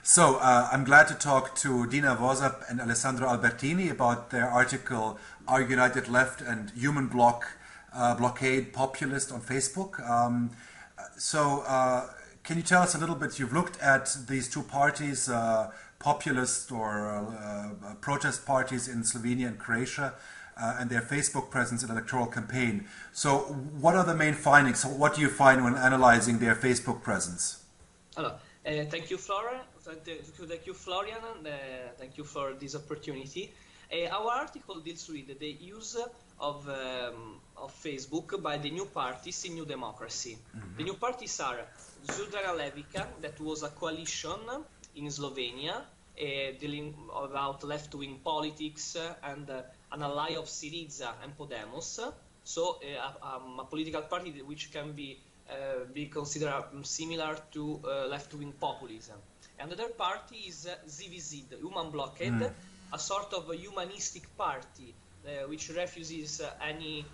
So I'm glad to talk to Dina Vozab and Alessandro Albertini about their article "Our United Left and Human Blockade Populist" on Facebook. Can you tell us a little bit? You've looked at these two parties, populist or protest parties in Slovenia and Croatia, and their Facebook presence in electoral campaign. So what are the main findings? So what do you find when analyzing their Facebook presence? Hello. Thank you, Florian. Thank you, Florian. Thank you for this opportunity. Our article deals with the use of Facebook by the new parties in New Democracy. The new parties are Združena Levica, that was a coalition in Slovenia dealing about left-wing politics and an ally of Syriza and Podemos. So a political party which can be considered similar to left-wing populism. And the third party is ZVZ, Human Blockade, a sort of a humanistic party which refuses any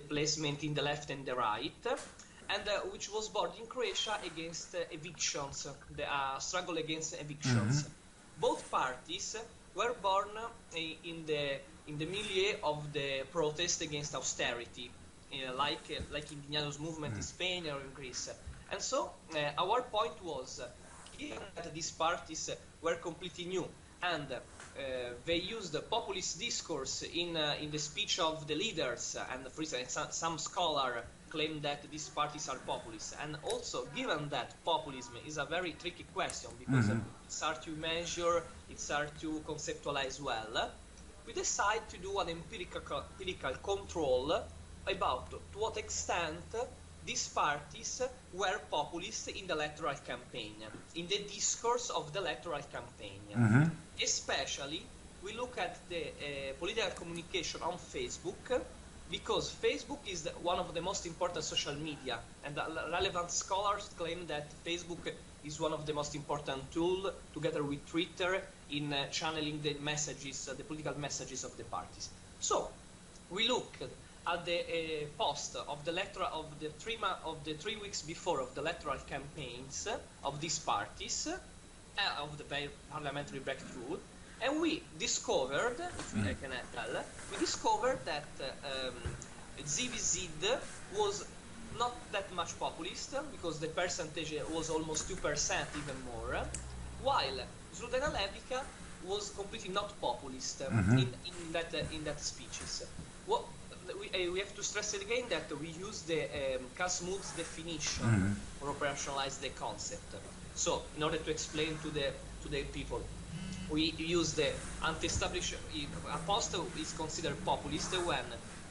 placement in the left and the right, and which was born in Croatia against evictions, the struggle against evictions. Both parties were born in the milieu of the protest against austerity, like in Dina's movement in Spain or in Greece. And so our point was, given that these parties were completely new and they used the populist discourse in the speech of the leaders, and for instance, some scholar claim that these parties are populist. And also, given that populism is a very tricky question because it's hard to measure, it's hard to conceptualize well, we decide to do an empirical control about to what extent these parties were populist in the electoral campaign, in the discourse of the electoral campaign. Especially, we look at the political communication on Facebook, because Facebook is one of the most important social media, and relevant scholars claim that Facebook is one of the most important tools, together with Twitter, in channeling the messages, the political messages of the parties. So, we look at the post of the electoral of the 3 weeks before of the electoral campaigns of these parties, of the parliamentary breakthrough, and we discovered, if I can tell, we discovered that ZVZ was not that much populist, because the percentage was almost 2%, even more, while Združena Levica was completely not populist in that speeches. We have to stress it again that we use the Kasmul's definition for operationalize the concept. So, in order to explain to the people, we use the anti-establishment. A post is considered populist when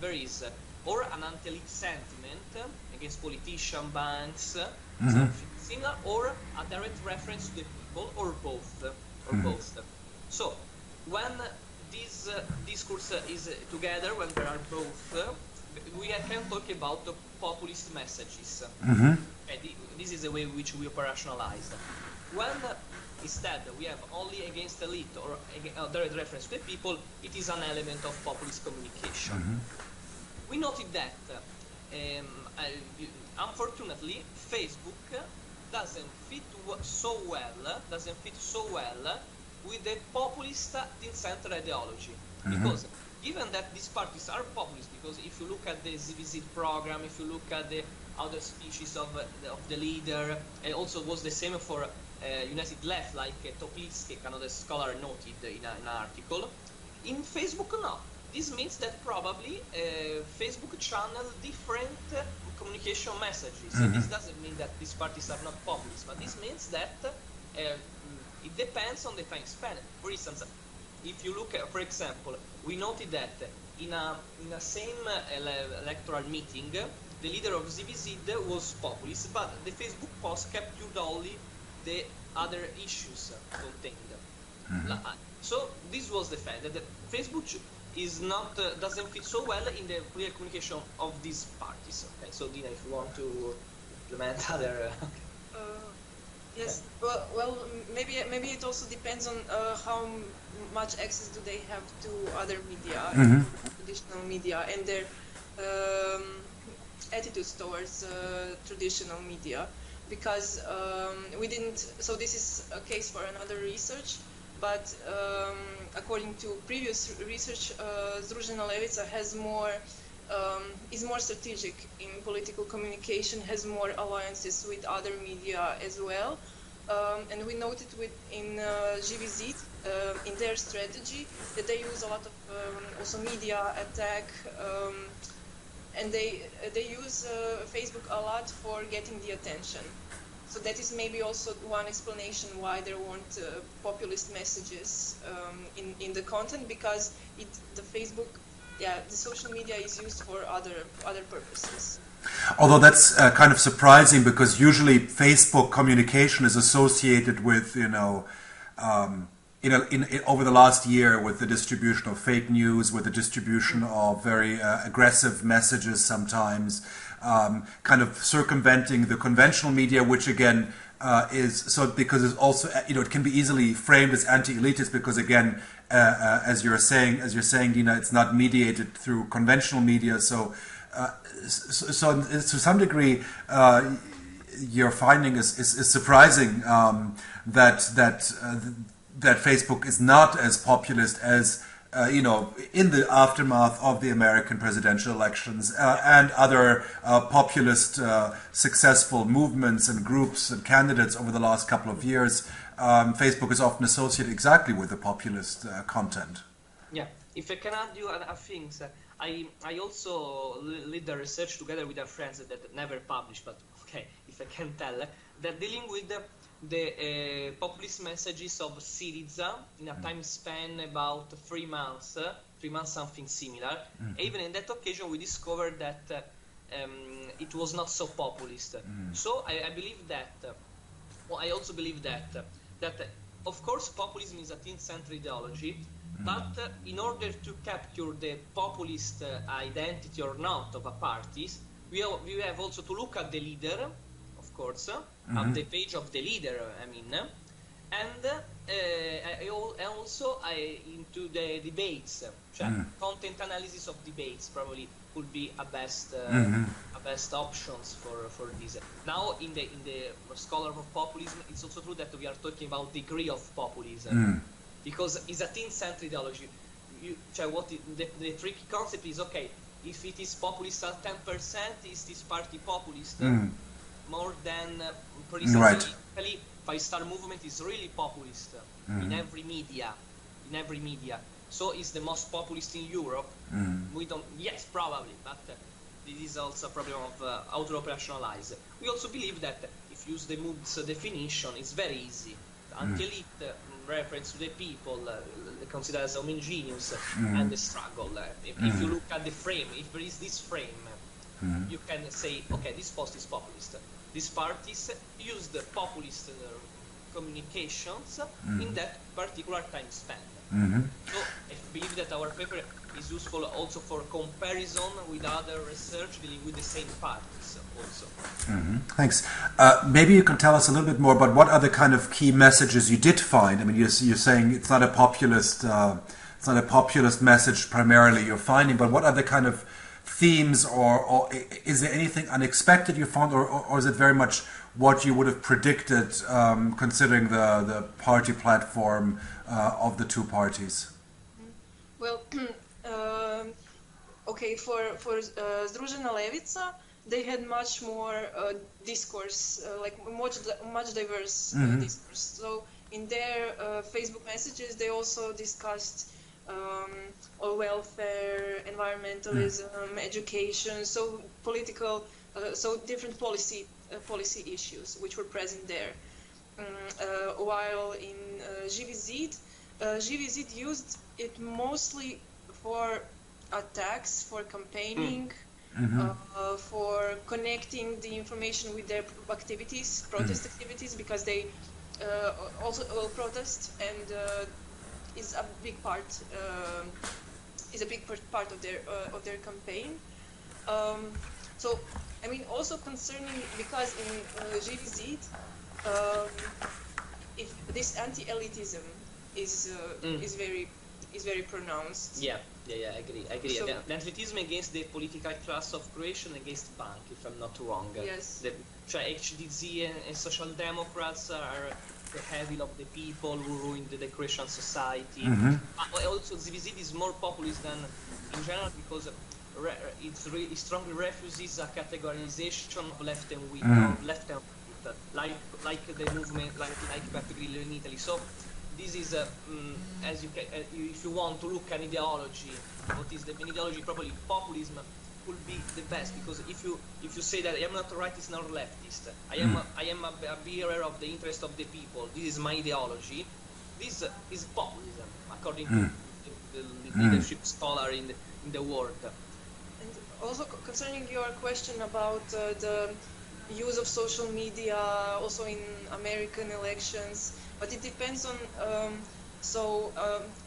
there is or an anti-elite sentiment against politicians, banks, something similar, or a direct reference to the people, or both. So, when this discourse is together, when there are both, we can talk about the populist messages. This is the way in which we operationalize. When instead we have only against elite or direct reference to the people, it is an element of populist communication. We noted that unfortunately Facebook doesn't fit so well with the populist center ideology, because given that these parties are populist, because if you look at the ZVZ program, if you look at the other speeches of the leader, it also was the same for United Left, like Populist, another scholar noted in an article. In Facebook, no. This means that probably Facebook channel different communication messages. This doesn't mean that these parties are not populist, but this means that it depends on the time span. For instance, if you look at, for example, we noted that in a same electoral meeting, the leader of ZVZ was populist, but the Facebook post captured only the other issues contained. So this was the fact that the Facebook is not doesn't fit so well in the political communication of these parties. Okay, so Dina, if you want to implement other. Yes, well, maybe it also depends on how much access do they have to other media, traditional media, and their attitudes towards traditional media. because we didn't. So this is a case for another research, but according to previous research, Združena Levica has more. Is more strategic in political communication, has more alliances with other media as well. And we noted in GVZ, in their strategy, that they use a lot of also media attack, and they use Facebook a lot for getting the attention. So that is maybe also one explanation why they want populist messages in the content, because the Facebook, the social media is used for other purposes. Although that's kind of surprising, because usually Facebook communication is associated with, over the last year, with the distribution of fake news, with the distribution of very aggressive messages sometimes, kind of circumventing the conventional media, which again is so, because it's also, it can be easily framed as anti-elitist, because again, as you're saying, Dina, it's not mediated through conventional media. So to some degree, your finding is surprising, that Facebook is not as populist as in the aftermath of the American presidential elections and other populist successful movements and groups and candidates over the last couple of years. Facebook is often associated exactly with the populist content. Yeah, if I can add you a things, I also lead the research together with our friends that never published, but okay, if I can tell, that dealing with the populist messages of Syriza in a time span about 3 months, something similar. Even in that occasion, we discovered that it was not so populist. So I believe that, I also believe that of course populism is a teen-centered ideology, but in order to capture the populist identity or not of a party, we have also to look at the leader, of course, at the page of the leader, and also into the debates, content analysis of debates probably would be a best options for this. Now in the scholar of populism, it's also true that we are talking about degree of populism, because it's a teen-centered ideology. The tricky concept is, okay, if it is populist at 10%, is this party populist? More than, for example, Italy, Five-Star Movement is really populist in every media. So it's the most populist in Europe. We don't, yes, probably, but this is also a problem of how to operationalize. We also believe that if you use the MOOC's definition, it's very easy. Anti-elite reference to the people considered as homogeneous and the struggle. If you look at the frame, if there is this frame, you can say, okay, this post is populist. These parties use the populist communications in that particular time span. So I believe that our paper is useful also for comparison with other research dealing with the same parties also. Thanks. Maybe you can tell us a little bit more about what other kind of key messages you did find. I mean, you're saying it's not a populist message primarily you're finding, but what other kind of themes, or is there anything unexpected you found, or is it very much what you would have predicted, considering the party platform of the two parties? Well, okay, for Združena Levica, they had much more discourse, like much diverse discourse. So in their Facebook messages, they also discussed welfare, environmentalism, education, so political, so different policy issues which were present there. While in GVZ used it mostly for attacks, for campaigning, for connecting the information with their activities, protest activities, because they also protest and is a big part of their campaign. So I mean, also concerning, because in GVZ, if this anti-elitism is very is very pronounced. Yeah, I agree. So, the anti-Semitism against the political class of Croatia and against bank, if I'm not wrong. Yes. Cioè HDZ and Social Democrats are the evil of the people who ruined the Croatian society. But also ZVZ is more populist than in general because it strongly refuses a categorization of left and left and right, like the movement, like particularly in Italy. So this is as you can, if you want to look at ideology, what is the ideology? Probably populism could be the best, because if you say that I am not rightist nor leftist, I am a bearer of the interest of the people, this is my ideology, this is populism according to the leadership scholar in the world. And also concerning your question about the use of social media also in American elections, but it depends on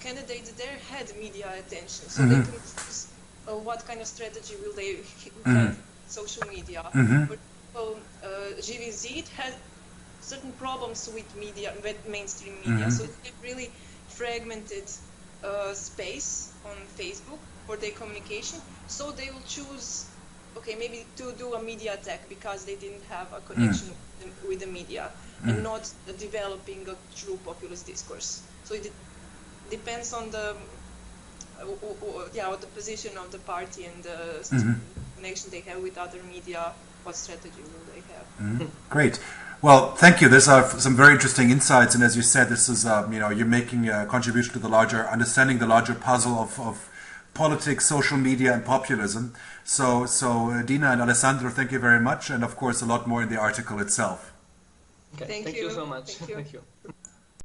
candidates there had media attention, so they can choose what kind of strategy will they have social media. For example, GVZ had certain problems with media, with mainstream media, so they really fragmented space on Facebook for their communication, so they will choose maybe to do a media attack because they didn't have a connection with the media and not developing a true populist discourse. So it depends on the the position of the party and the connection they have with other media, what strategy will they have. Great. Well, thank you. These are some very interesting insights, and as you said, this is you're making a contribution to the larger understanding, the larger puzzle of politics, social media, and populism. So Dina and Alessandro, thank you very much, and of course a lot more in the article itself. Okay. Thank you so much. Thank you. Thank you.